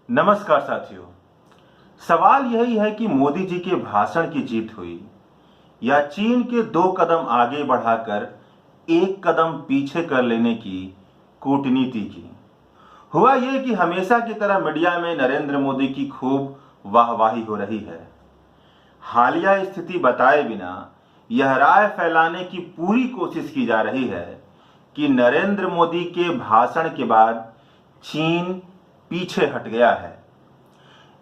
नमस्कार साथियों। सवाल यही है कि मोदी जी के भाषण की जीत हुई या चीन के 2 कदम आगे बढ़ाकर 1 कदम पीछे कर लेने की कूटनीति की। हुआ ये कि हमेशा की तरह मीडिया में नरेंद्र मोदी की खूब वाहवाही हो रही है। हालिया स्थिति बताए बिना यह राय फैलाने की पूरी कोशिश की जा रही है कि नरेंद्र मोदी के भाषण के बाद चीन पीछे हट गया है।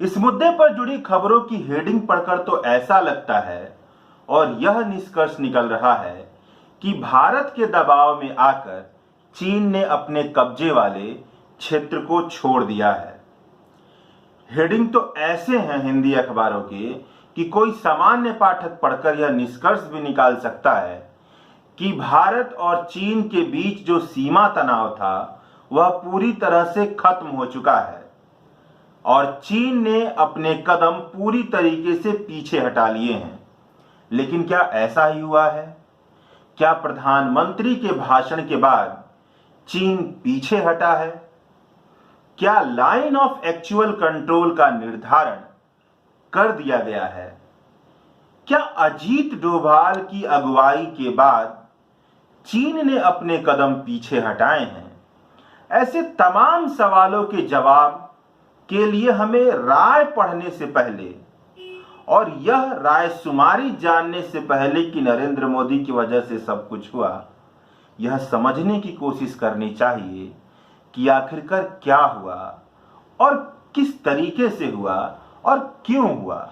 इस मुद्दे पर जुड़ी खबरों की हेडिंग पढ़कर तो ऐसा लगता है और यह निष्कर्ष निकल रहा है कि भारत के दबाव में आकर चीन ने अपने कब्जे वाले क्षेत्र को छोड़ दिया है। हेडिंग तो ऐसे हैं हिंदी अखबारों के कि कोई सामान्य पाठक पढ़कर यह निष्कर्ष भी निकाल सकता है कि भारत और चीन के बीच जो सीमा तनाव था वह पूरी तरह से खत्म हो चुका है और चीन ने अपने कदम पूरी तरीके से पीछे हटा लिए हैं। लेकिन क्या ऐसा ही हुआ है? क्या प्रधानमंत्री के भाषण के बाद चीन पीछे हटा है? क्या लाइन ऑफ एक्चुअल कंट्रोल का निर्धारण कर दिया गया है? क्या अजीत डोभाल की अगुवाई के बाद चीन ने अपने कदम पीछे हटाए हैं? ऐसे तमाम सवालों के जवाब के लिए हमें राय पढ़ने से पहले और यह राय शुमारी जानने से पहले कि नरेंद्र मोदी की वजह से सब कुछ हुआ, यह समझने की कोशिश करनी चाहिए कि आखिरकार क्या हुआ और किस तरीके से हुआ और क्यों हुआ।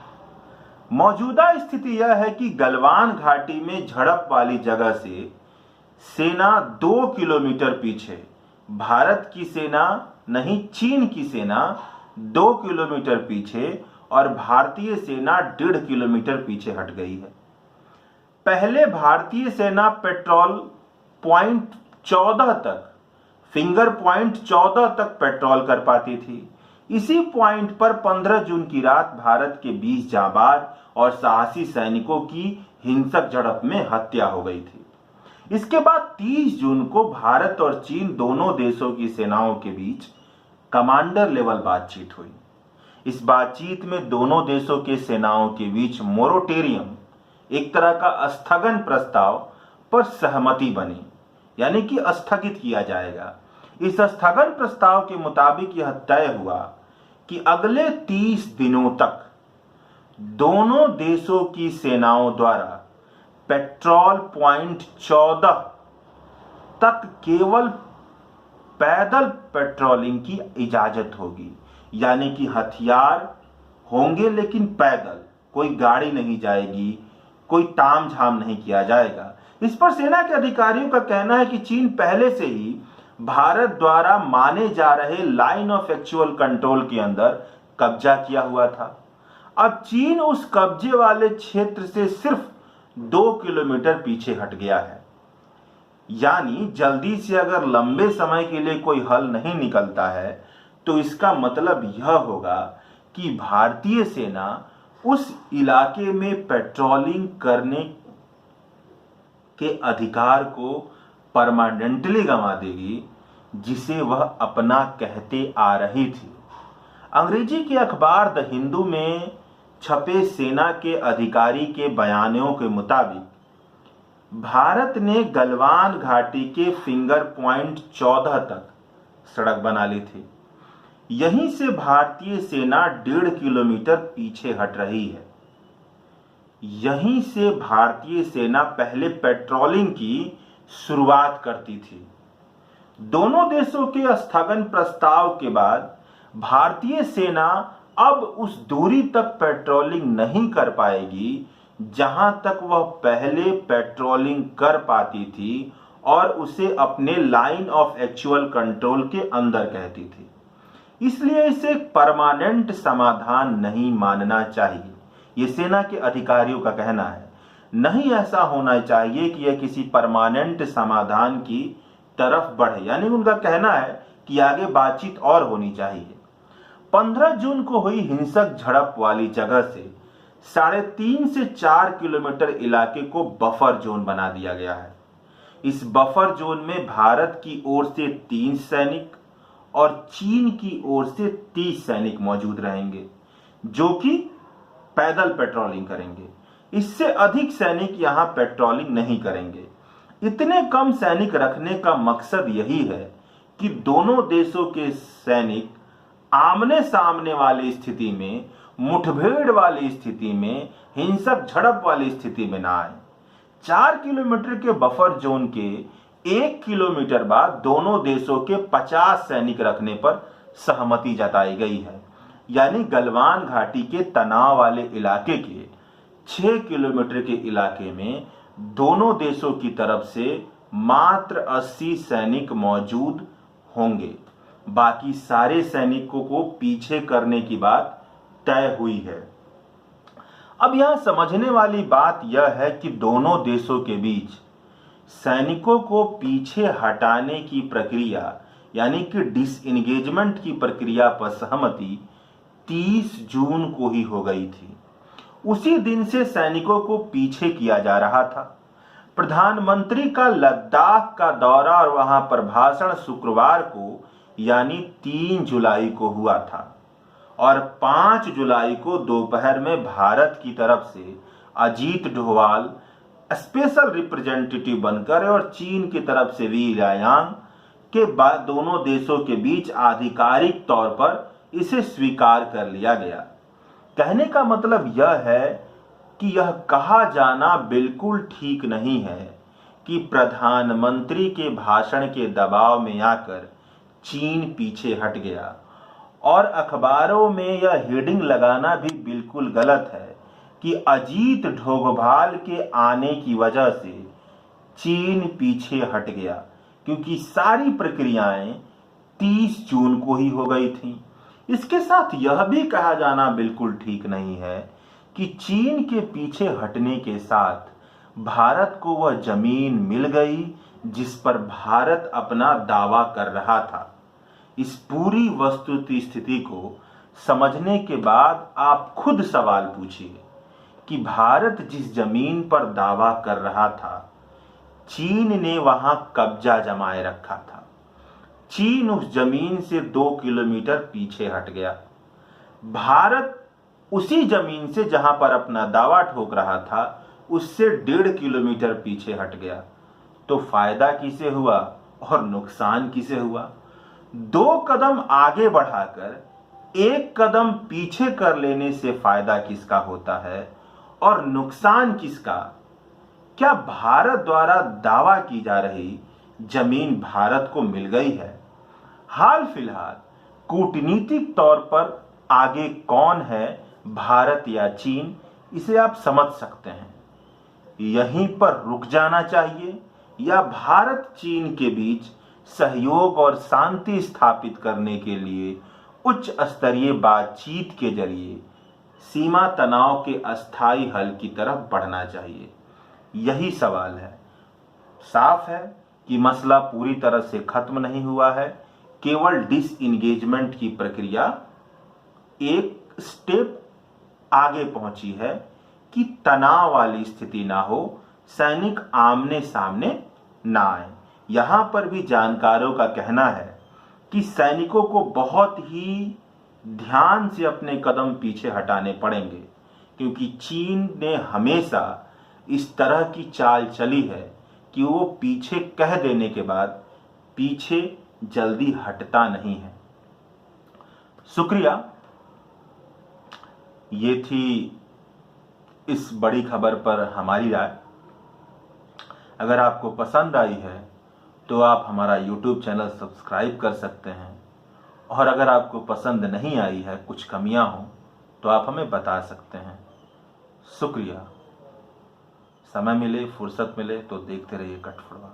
मौजूदा स्थिति यह है कि गलवान घाटी में झड़प वाली जगह से सेना 2 किलोमीटर पीछे, भारत की सेना नहीं चीन की सेना 2 किलोमीटर पीछे और भारतीय सेना 1.5 किलोमीटर पीछे हट गई है। पहले भारतीय सेना पेट्रोल पॉइंट 14 तक, फिंगर पॉइंट 14 तक पेट्रोल कर पाती थी। इसी पॉइंट पर 15 जून की रात भारत के 20 जांबाज और साहसी सैनिकों की हिंसक झड़प में हत्या हो गई थी। इसके बाद 30 जून को भारत और चीन दोनों देशों की सेनाओं के बीच कमांडर लेवल बातचीत हुई। इस बातचीत में दोनों देशों के सेनाओं के बीच मोरेटोरियम, एक तरह का स्थगन प्रस्ताव पर सहमति बनी, यानी कि स्थगित किया जाएगा। इस स्थगन प्रस्ताव के मुताबिक यह तय हुआ कि अगले 30 दिनों तक दोनों देशों की सेनाओं द्वारा पेट्रोल पॉइंट 14 तक केवल पैदल पेट्रोलिंग की इजाजत होगी, यानी कि हथियार होंगे लेकिन पैदल, कोई गाड़ी नहीं जाएगी, कोई तामझाम नहीं किया जाएगा। इस पर सेना के अधिकारियों का कहना है कि चीन पहले से ही भारत द्वारा माने जा रहे लाइन ऑफ एक्चुअल कंट्रोल के अंदर कब्जा किया हुआ था। अब चीन उस कब्जे वाले क्षेत्र से सिर्फ 2 किलोमीटर पीछे हट गया है। यानी जल्दी से अगर लंबे समय के लिए कोई हल नहीं निकलता है तो इसका मतलब यह होगा कि भारतीय सेना उस इलाके में पेट्रोलिंग करने के अधिकार को परमानेंटली गंवा देगी, जिसे वह अपना कहते आ रही थी। अंग्रेजी के अखबार द हिंदू में छपे सेना के अधिकारी के बयानों के मुताबिक भारत ने गलवान घाटी के फिंगर पॉइंट 14 तक सड़क बना ली थी। यहीं से भारतीय सेना 1.5 किलोमीटर पीछे हट रही है। यहीं से भारतीय सेना पहले पेट्रोलिंग की शुरुआत करती थी। दोनों देशों के स्थगन प्रस्ताव के बाद भारतीय सेना अब उस दूरी तक पेट्रोलिंग नहीं कर पाएगी जहां तक वह पहले पेट्रोलिंग कर पाती थी और उसे अपने लाइन ऑफ एक्चुअल कंट्रोल के अंदर कहती थी। इसलिए इसे परमानेंट समाधान नहीं मानना चाहिए, यह सेना के अधिकारियों का कहना है। नहीं ऐसा होना चाहिए कि यह किसी परमानेंट समाधान की तरफ बढ़े, यानी उनका कहना है कि आगे बातचीत और होनी चाहिए। 15 जून को हुई हिंसक झड़प वाली जगह से 3.5 से 4 किलोमीटर इलाके को बफर जोन बना दिया गया है। इस बफर जोन में भारत की ओर से 3 सैनिक और चीन की ओर से 30 सैनिक मौजूद रहेंगे जो कि पैदल पेट्रोलिंग करेंगे। इससे अधिक सैनिक यहां पेट्रोलिंग नहीं करेंगे। इतने कम सैनिक रखने का मकसद यही है कि दोनों देशों के सैनिक आमने सामने वाली स्थिति में, मुठभेड़ वाली स्थिति में, हिंसक झड़प वाली स्थिति में ना आए। 4 किलोमीटर के बफर जोन के 1 किलोमीटर बाद दोनों देशों के 50 सैनिक रखने पर सहमति जताई गई है। यानी गलवान घाटी के तनाव वाले इलाके के 6 किलोमीटर के इलाके में दोनों देशों की तरफ से मात्र 80 सैनिक मौजूद होंगे। बाकी सारे सैनिकों को पीछे करने की बात तय हुई है। अब यहां समझने वाली बात यह है कि दोनों देशों के बीच सैनिकों को पीछे हटाने की प्रक्रिया यानी कि डिसएंगेजमेंट की प्रक्रिया पर सहमति 30 जून को ही हो गई थी। उसी दिन से सैनिकों को पीछे किया जा रहा था। प्रधानमंत्री का लद्दाख का दौरा और वहां पर भाषण शुक्रवार को यानी 3 जुलाई को हुआ था और 5 जुलाई को दोपहर में भारत की तरफ से अजीत डोभाल स्पेशल रिप्रेजेंटेटिव बनकर और चीन की तरफ से वी लायांग के बाद दोनों देशों के बीच आधिकारिक तौर पर इसे स्वीकार कर लिया गया। कहने का मतलब यह है कि यह कहा जाना बिल्कुल ठीक नहीं है कि प्रधानमंत्री के भाषण के दबाव में आकर चीन पीछे हट गया, और अखबारों में यह हेडिंग लगाना भी बिल्कुल गलत है कि अजीत डोभाल के आने की वजह से चीन पीछे हट गया, क्योंकि सारी प्रक्रियाएं 30 जून को ही हो गई थीं। इसके साथ यह भी कहा जाना बिल्कुल ठीक नहीं है कि चीन के पीछे हटने के साथ भारत को वह जमीन मिल गई जिस पर भारत अपना दावा कर रहा था। इस पूरी वस्तुस्थिति स्थिति को समझने के बाद आप खुद सवाल पूछिए कि भारत जिस जमीन पर दावा कर रहा था, चीन ने वहां कब्जा जमाए रखा था। चीन उस जमीन से 2 किलोमीटर पीछे हट गया। भारत उसी जमीन से जहां पर अपना दावा ठोक रहा था उससे 1.5 किलोमीटर पीछे हट गया। तो फायदा किसे हुआ और नुकसान किसे हुआ? 2 कदम आगे बढ़ाकर 1 कदम पीछे कर लेने से फायदा किसका होता है और नुकसान किसका? क्या भारत द्वारा दावा की जा रही जमीन भारत को मिल गई है? हाल फिलहाल कूटनीतिक तौर पर आगे कौन है, भारत या चीन, इसे आप समझ सकते हैं। यहीं पर रुक जाना चाहिए या भारत चीन के बीच सहयोग और शांति स्थापित करने के लिए उच्च स्तरीय बातचीत के जरिए सीमा तनाव के अस्थायी हल की तरफ बढ़ना चाहिए? यही सवाल है। साफ है कि मसला पूरी तरह से खत्म नहीं हुआ है, केवल डिसएंगेजमेंट की प्रक्रिया एक स्टेप आगे पहुंची है कि तनाव वाली स्थिति ना हो, सैनिक आमने सामने ना आए। यहां पर भी जानकारों का कहना है कि सैनिकों को बहुत ही ध्यान से अपने कदम पीछे हटाने पड़ेंगे, क्योंकि चीन ने हमेशा इस तरह की चाल चली है कि वो पीछे कह देने के बाद पीछे जल्दी हटता नहीं है। शुक्रिया। ये थी इस बड़ी खबर पर हमारी राय। अगर आपको पसंद आई है तो आप हमारा YouTube चैनल सब्सक्राइब कर सकते हैं, और अगर आपको पसंद नहीं आई है, कुछ कमियां हों, तो आप हमें बता सकते हैं। शुक्रिया। समय मिले, फुर्सत मिले तो देखते रहिए कट फुड़वा।